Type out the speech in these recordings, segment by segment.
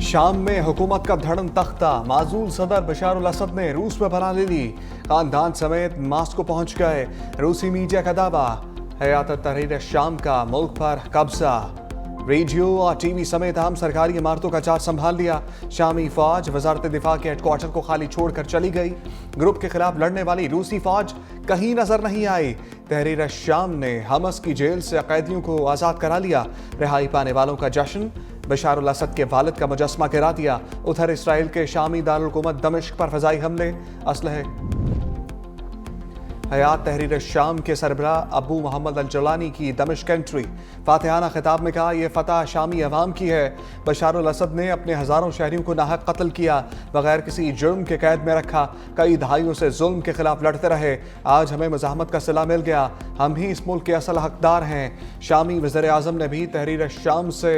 शाम में हुकूमत का धड़न तख्ता, माजूल सदर बशार अल असद ने रूस में बना ले ली। खानदान समेत मास्को पहुंच गए। रूसी मीडिया का दावा, हयात तहरीर शाम का मुल्क पर कब्जा। रेडियो और टीवी समेत अहम सरकारी इमारतों का चार्ज संभाल लिया। शामी फौज वजारत दिफा के हेडक्वार्टर को खाली छोड़कर चली गई। ग्रुप के खिलाफ लड़ने वाली रूसी फौज कहीं नजर नहीं आई। तहरीर शाम ने हमस की जेल से कैदियों को आजाद करा लिया। रिहाई पाने वालों का जश्न, बशार अल असद के वालिद का मुजस्मा गिरा दिया। उधर इसराइल के शामी दारुल हुकूमत दमिश्क पर फजाई हमले, असलहे। हयात तहरीर शाम के सरबराह अबू मोहम्मद अल जलानी की दमिश्क एंट्री। फातिहाना खिताब में कहा, यह फतह शामी अवाम की है। बशार अल असद ने अपने हजारों शहरियों को नाहक कत्ल किया, बगैर किसी जुर्म के कैद में रखा। कई दहाइयों से जुल्म के खिलाफ लड़ते रहे। आज हमें मज़ाहमत का सिला मिल गया। हम ही इस मुल्क के असल हकदार हैं। शामी वज़ीर आज़म ने भी तहरीर शाम से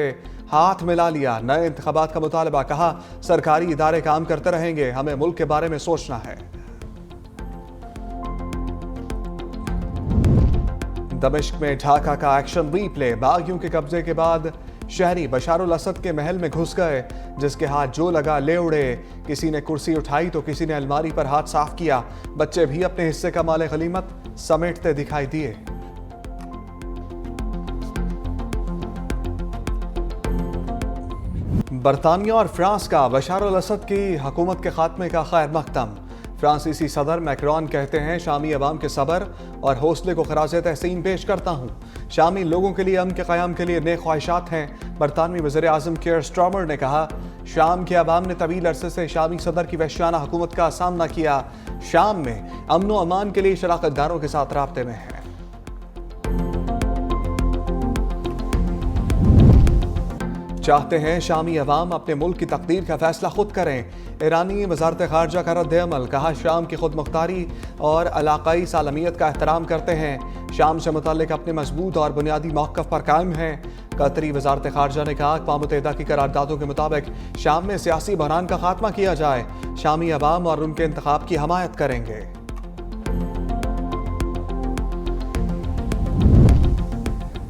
हाथ मिला लिया। नए इंतखाबात का मुतालबा, कहा सरकारी इदारे काम करते रहेंगे, हमें मुल्क के बारे में सोचना है। दमिश्क में ढाका का एक्शन रीप्ले। बागियों के कब्जे के बाद शहरी बशार अल असद के महल में घुस गए। जिसके हाथ जो लगा ले उड़े। किसी ने कुर्सी उठाई तो किसी ने अलमारी पर हाथ साफ किया। बच्चे भी अपने हिस्से का माल गनीमत समेटते दिखाई दिए। बरतानिया और फ्रांस का बशार अल असद की हुकूमत के खात्मे का खैर मकदम। फ्रांसीसी सदर मैक्रोन कहते हैं, शामी अवाम के सब्र और हौसले को खराज तहसीन पेश करता हूँ। शामी लोगों के लिए अमन के क़याम के लिए नेक ख्वाहिशात हैं। बरतानवी वज़ीर आज़म केयर स्टारमर ने कहा, शाम के अवाम ने तवील अरसे से शामी सदर की वहशियाना हुकूमत का सामना किया। शाम में अमन व अमान के लिए शराकतदारों के साथ राब्ते में है। चाहते हैं शामी अवाम अपने मुल्क की तकदीर का फैसला खुद करें। ईरानी वजारत खारजा का रद्द अमल, कहा शाम की खुद मुख्तारी और इलाकाई सालमियत का एहतराम करते हैं। शाम से मुताल्लिक अपने मजबूत और बुनियादी मौक़िफ़ पर कायम हैं। कतरी वजारत खारजा ने कहा, अक़वाम मुत्तहिदा की करारदादों के मुताबिक शाम में सियासी बहरान का खात्मा किया जाए। शामी अवाम और उनके इंतखाब की हमायत करेंगे।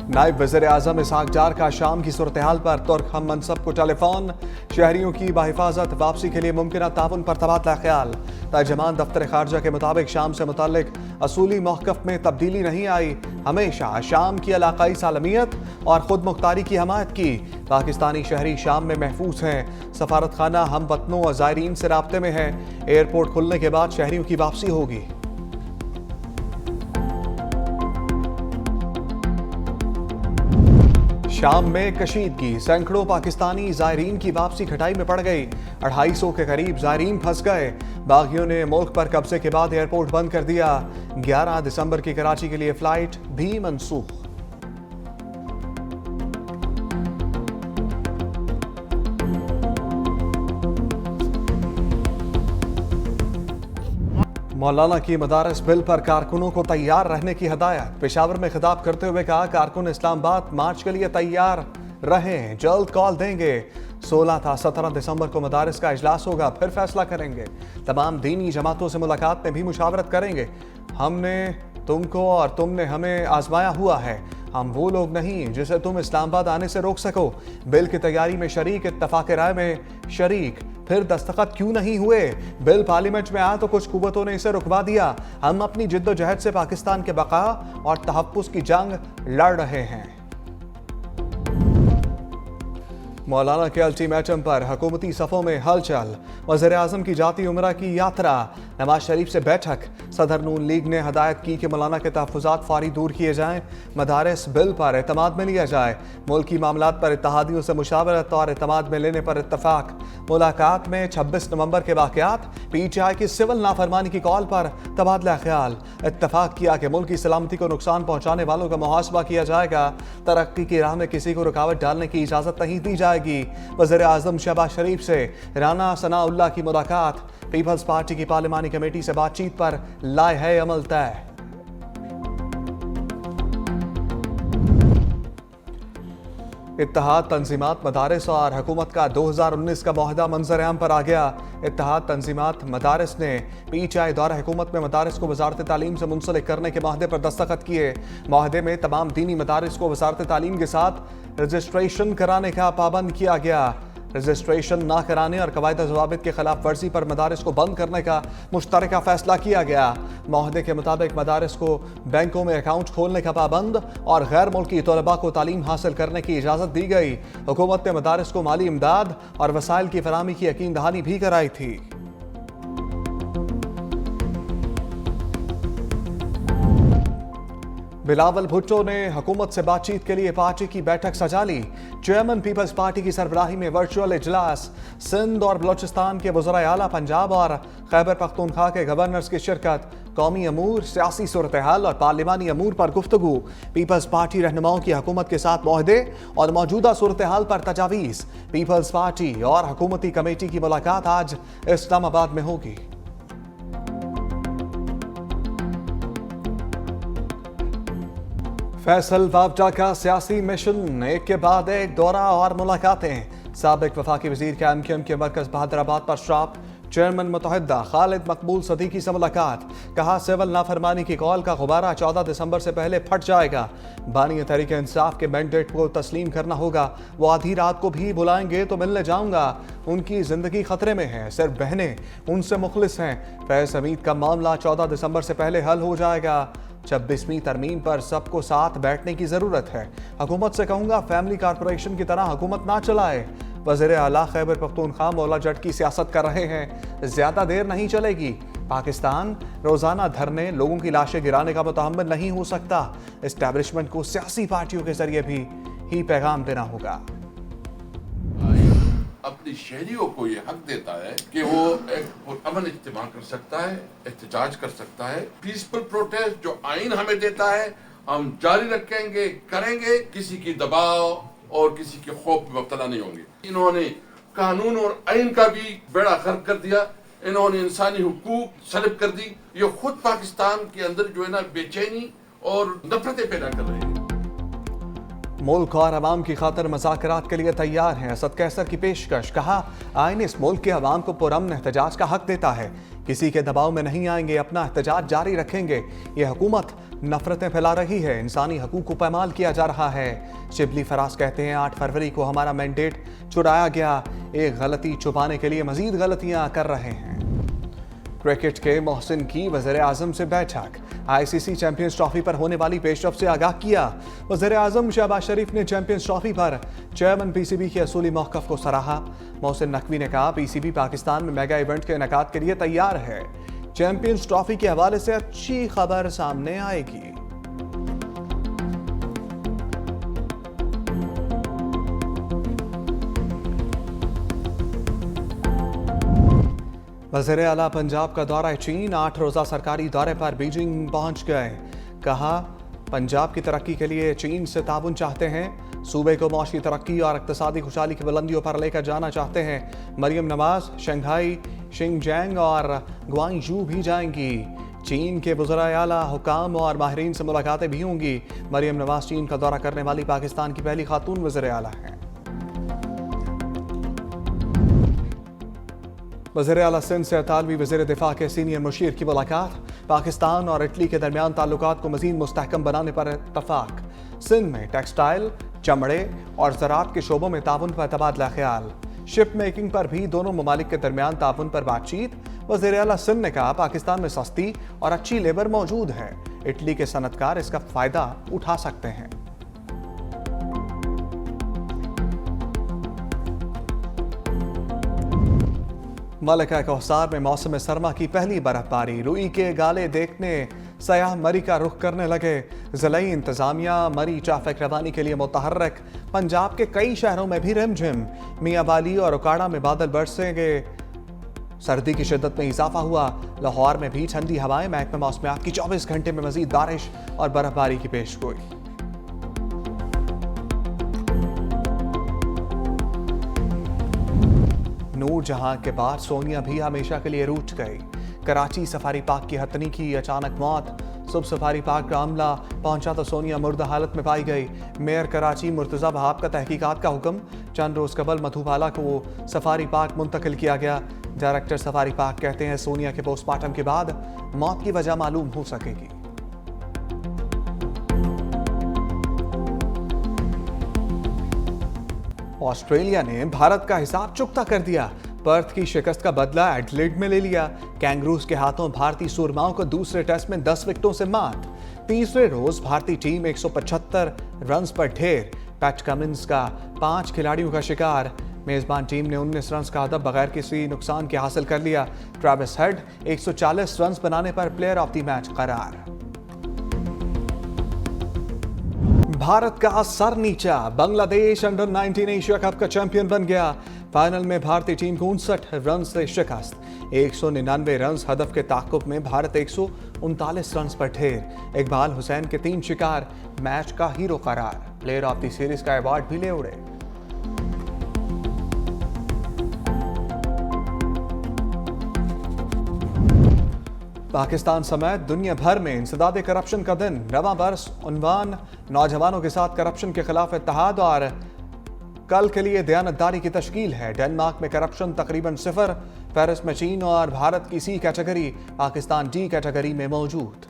नायब वज़ीर आज़म इसहाक डार का शाम की सूरत हाल पर तुर्क हम मनसब को टेलीफोन। शहरियों की बाहिफाजत वापसी के लिए मुमकिन ताउन पर तबादला ख्याल। तर्जमान दफ्तर खारजा के मुताबिक शाम से मुताल्लिक असूली मौक़िफ़ में तब्दीली नहीं आई। हमेशा शाम की इलाकाई सालमियत और खुद मुख्तारी की हमायत की। पाकिस्तानी शहरी शाम में महफूज हैं। सफारत खाना हम वतनों और ज़ायरीन से राब्ते में है। एयरपोर्ट खुलने के बाद शहरियों की वापसी होगी। शाम में कशीदगी, सैकड़ों पाकिस्तानी ज़ायरीन की वापसी खटाई में पड़ गई। 250 के करीब ज़ायरीन फंस गए। बागियों ने मुल्क पर कब्जे के बाद एयरपोर्ट बंद कर दिया। 11 दिसंबर की कराची के लिए फ्लाइट भी मनसूख। मौलाना की मदारस बिल पर कारकुनों को तैयार रहने की हदायत। पेशावर में खिताब करते हुए कहा, कारकुन इस्लामाबाद मार्च के लिए तैयार रहें, जल्द कॉल देंगे। 16 था 17 दिसंबर को मदारस का इजलास होगा, फिर फैसला करेंगे। तमाम दीनी जमातों से मुलाकात में भी मुशावरत करेंगे। हमने तुमको और तुमने हमें आजमाया हुआ है। हम वो लोग नहीं जिसे तुम इस्लामाबाद आने से रोक सको। बिल की तैयारी में शरीक, इत्तफाक राय में शरीक, फिर दस्तखत क्यों नहीं हुए? बिल पार्लियामेंट में आया तो कुछ कुव्वतों ने इसे रुकवा दिया। हम अपनी जिद्दोजहद से पाकिस्तान के बका और तहफ़्फ़ुज़ की जंग लड़ रहे हैं। मौलाना के अल्टीमेटम पर हुकूमती सफ़ों में हलचल। वज़ीर आज़म की जाती उमरा की यात्रा, नवाज शरीफ से बैठक। सदर नून लीग ने हदायत की कि मौलाना के तहफ़्फ़ुज़ात फ़ौरी दूर किए जाएँ। मदारस बिल पर एतमाद में लिया जाए। मुल्की मामलात पर इत्तहादियों से मुशावरत और एतमाद में लेने पर इत्तफ़ाक। मुलाकात में 26 नवंबर के वाक़यात। PTI की सिविल नाफरमानी की कॉल पर तबादला ख्याल। इत्तफ़ाक किया कि मुल्क की सलामती को नुकसान पहुँचाने वालों का मुहासबा किया जाएगा। तरक्की की राह में किसी को रुकावट डालने की इजाज़त नहीं दी जाएगी। वज़ीर आज़म शहबाज शरीफ से राना सनाउल्लाह की मुलाकात। पीपल्स पार्टी की पार्लिमानी कमेटी से बातचीत पर लाए है अमल तय। इत्तेहाद तंजीमात मदारिस और हुकूमत का 2019 का मुआहदा मंजर आम पर आ गया। इत्तेहाद तंजीमात मदारिस ने PTI दौरा हुकूमत में मदारिस को वजारत तालीम से मुंसलिक करने के मुआहदे पर दस्तखत किए। मुआहदे में तमाम दीनी मदारिस को वजारत तालीम के साथ रजिस्ट्रेशन कराने का पाबंद किया गया। रजिस्ट्रेशन न कराने और कवायद ज़वाबित के खिलाफ वर्जी पर मदारिस को बंद करने का मुश्तरका फैसला किया गया। मुआहदे के मुताबिक मदारिस को बैंकों में अकाउंट खोलने का पाबंद और गैर मुल्की तलबा को तालीम हासिल करने की इजाज़त दी गई। हुकूमत ने मदारिस को माली इमदाद और वसाइल की फराहमी की यकीन दहानी भी कराई थी। बिलावल भुट्टो ने हुकूमत से बातचीत के लिए पार्टी की बैठक सजा ली। चेयरमैन पीपल्स पार्टी की सरबराही में वर्चुअल इजलास, सिंध और बलोचिस्तान के वज़राए आला, पंजाब और खैबर पख्तूनख्वा के गवर्नर्स की शिरकत, कौमी अमूर, सियासी सूरत हाल और पार्लिमानी अमूर पर गुफ्तगू, पीपल्स पार्टी रहनुमाओं की हुकूमत के साथ मुआहदे और मौजूदा सूरत हाल पर तजावीज़। पीपल्स पार्टी और हुकूमती कमेटी की मुलाकात आज इस्लामाबाद में होगी। फैसल वावडा का सियासी मिशन, एक के बाद एक दौरा और मुलाकातें। साबिक वफाकी वजीर KMKM के मरकज बहादुराबाद पर श्राप, चेयरमैन मुतहद्दा खालिद मकबूल सदीकी से मुलाकात, कहा सिविल नाफरमानी की कॉल का गुब्बारा 14 दिसंबर से पहले फट जाएगा। बानी तहरीक इंसाफ के मैंडेट को तस्लीम करना होगा। वो आधी रात को भी बुलाएंगे तो मिलने जाऊंगा, उनकी जिंदगी खतरे में है, सिर्फ बहनें उनसे मुखलिस हैं। फैज हमीद का मामला 14 दिसंबर से पहले हल हो जाएगा। 26वीं तरमीम पर सबको साथ बैठने की जरूरत है। हुकूमत से कहूंगा फैमिली कारपोरेशन की तरह हुकूमत ना चलाए। वज़ीर आला खैबर पख्तूनख्वा मौला जट की सियासत कर रहे हैं, ज्यादा देर नहीं चलेगी। पाकिस्तान रोजाना धरने, लोगों की लाशें गिराने का मुतहम्मिल नहीं हो सकता। एस्टैब्लिशमेंट को सियासी पार्टियों के जरिए भी ही पैगाम देना होगा। अपनी शहरियों को ये हक देता है कि वो एक अमन इज्तिमा कर सकता है, एहतजाज कर सकता है। पीसफुल प्रोटेस्ट जो आइन हमें देता है हम जारी रखेंगे, करेंगे। किसी की दबाव और किसी के खौफ में मुब्तला नहीं होंगे। इन्होंने कानून और आइन का भी बेड़ा गर्क कर दिया, इन्होंने इंसानी हुकूक सलब कर दी। ये खुद पाकिस्तान के अंदर जो है ना बेचैनी और नफरतें पैदा कर रहे हैं। मुल्क और अवाम की खातिर मज़ाकरात के लिए तैयार हैं। असद कैसर की पेशकश, कहा आइन इस मुल्क के अवाम को पुरअमन एहतजाज का हक देता है, किसी के दबाव में नहीं आएंगे, अपना एहतजाज जारी रखेंगे। ये हुकूमत नफरतें फैला रही है, इंसानी हकूक को पैमाल किया जा रहा है। शिबली फराज कहते हैं 8 फरवरी को हमारा मैंडेट चुराया गया, एक गलती छुपाने के लिए मजीद गलतियां कर रहे हैं। क्रिकेट के मोहसिन की वज़ीर आज़म से बैठक, ICC चैंपियंस ट्रॉफी पर होने वाली पेशरफ से आगाह किया। वज़ीर आज़म शहबाज शरीफ ने चैंपियंस ट्रॉफी पर चेयरमैन PCB के असूली मौक़िफ़ को सराहा। मोहसिन नकवी ने कहा PCB पाकिस्तान में मेगा इवेंट के इनेकाद के लिए तैयार है। चैंपियंस ट्रॉफी के हवाले से अच्छी खबर सामने आएगी। वज़ीर आला पंजाब का दौरा चीन, 8 रोज़ा सरकारी दौरे पर बीजिंग पहुंच गए। कहा पंजाब की तरक्की के लिए चीन से ताउन चाहते हैं, सूबे को मौशी तरक्की और इक़्तिसादी खुशहाली की बुलंदियों पर लेकर जाना चाहते हैं। मरियम नवाज शंघाई, शिंगजैंग और ग्वांगझू भी जाएंगी। चीन के वज़ीर आला, हुकाम और माहिरीन से मुलाकातें भी होंगी। मरियम नवाज चीन का दौरा करने वाली पाकिस्तान की पहली खातून वज़ीर आला हैं। वज़ीर आला सिंध से इतालवी वज़ीर दिफा के सीनियर मुशीर की मुलाकात, पाकिस्तान और इटली के दरमियान ताल्लुकात को मज़ीद मुस्तहकम बनाने पर इत्तफाक। सिंध में टेक्सटाइल, चमड़े और ज़राअत के शोबों में ताउन पर तबादला ख्याल। शिप मेकिंग पर भी दोनों ममालिक के दरमियान ताउन पर बातचीत। वज़ीर आला सिंध ने कहा पाकिस्तान में सस्ती और अच्छी लेबर मौजूद है, इटली के सनतकार इसका फ़ायदा उठा सकते हैं। मलका कौसार में मौसम सरमा की पहली बर्फबारी, रुई के गाले देखने सयाह मरी का रुख करने लगे। ज़िलाई इंतजामिया मरी ट्रैफिक रवानी के लिए मुतहर्रिक। पंजाब के कई शहरों में भी रिमझिम, मियाँवाली और उकाड़ा में बादल बरसेंगे। सर्दी की शिद्दत में इजाफा हुआ। लाहौर में भी ठंडी हवाएं, महकमा मौसमियात की 24 घंटे में मजीद बारिश और बर्फबारी की पेशगोई। नूरजहां के बाद सोनिया भी हमेशा के लिए रूठ गई। कराची सफारी पार्क की हथनी की अचानक मौत। सुबह सफारी पार्क का अमला पहुंचा तो सोनिया मुर्दा हालत में पाई गई। मेयर कराची मुर्तज़ा वहाब का तहकीकात का हुक्म। चंद रोज कबल मधुबाला को सफारी पार्क मुंतकिल किया गया। डायरेक्टर सफारी पार्क कहते हैं सोनिया के पोस्टमार्टम के बाद मौत की वजह मालूम हो सकेगी। ऑस्ट्रेलिया ने भारत का हिसाब चुकता कर दिया। पर्थ की शिकस्त का बदला एडिलेड में ले लिया। कैंगरूज के हाथों भारतीय सूरमाओं को दूसरे टेस्ट में 10 विकेटों से मात। तीसरे रोज भारतीय टीम 175 रन पर ढेर। पैट कमिंस का 5 खिलाड़ियों का शिकार। मेजबान टीम ने 19 रन का हदफ बगैर किसी नुकसान के हासिल कर लिया। ट्रेविस हेड 140 रन बनाने पर प्लेयर ऑफ द मैच करार। भारत का सर नीचा। बांग्लादेश अंडर 19 एशिया कप का चैंपियन बन गया। फाइनल में भारतीय टीम को 59 रन से शिकस्त। 199 रन हदफ के ताकुब में भारत 139 रन पर ढेर। इकबाल हुसैन के 3 शिकार। मैच का हीरो करार। प्लेयर ऑफ द सीरीज का अवार्ड भी ले उड़े। पाकिस्तान समेत दुनिया भर में इंसदाद करप्शन का दिन। रवां बरस उन्वान नौजवानों के साथ करप्शन के खिलाफ इत्तेहाद और कल के लिए दयानतदारी की तश्कील है। डेनमार्क में करप्शन तकरीबन 0। पेरिस में चीन और भारत की C category, Pakistan D category में मौजूद।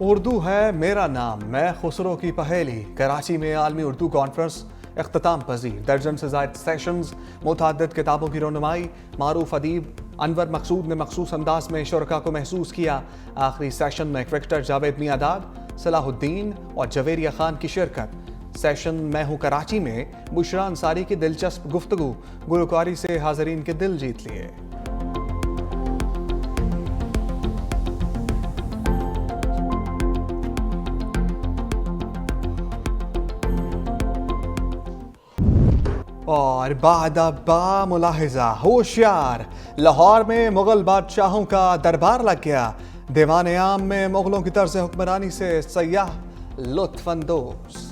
उर्दू है मेरा नाम, मैं खुसरो की पहेली। कराची में आलमी उर्दू कॉन्फ्रेंस इख्तिताम पजीर। दर्जन से ज़ायद सेशंस, मुतअद्दिद किताबों की रोनुमाई। मारूफ अदीब अनवर मकसूद ने मखसूस अंदाज में शुरका को महसूस किया। आखिरी सेशन में क्रिकेटर जावेद मियांदाद, सलाहुद्दीन और जवेरिया खान की शिरकत। सेशन मैं हूँ कराची में बुशरा अंसारी की दिलचस्प गुफ्तगू गुलकारी से हाजरीन के दिल जीत लिए। और बादबा मुलाहिजा होशियार। लाहौर में मुगल बादशाहों का दरबार लग गया। दीवान आम में मुगलों की तर्ज हुक्मरानी से सयाह लुत्फ अंदोज।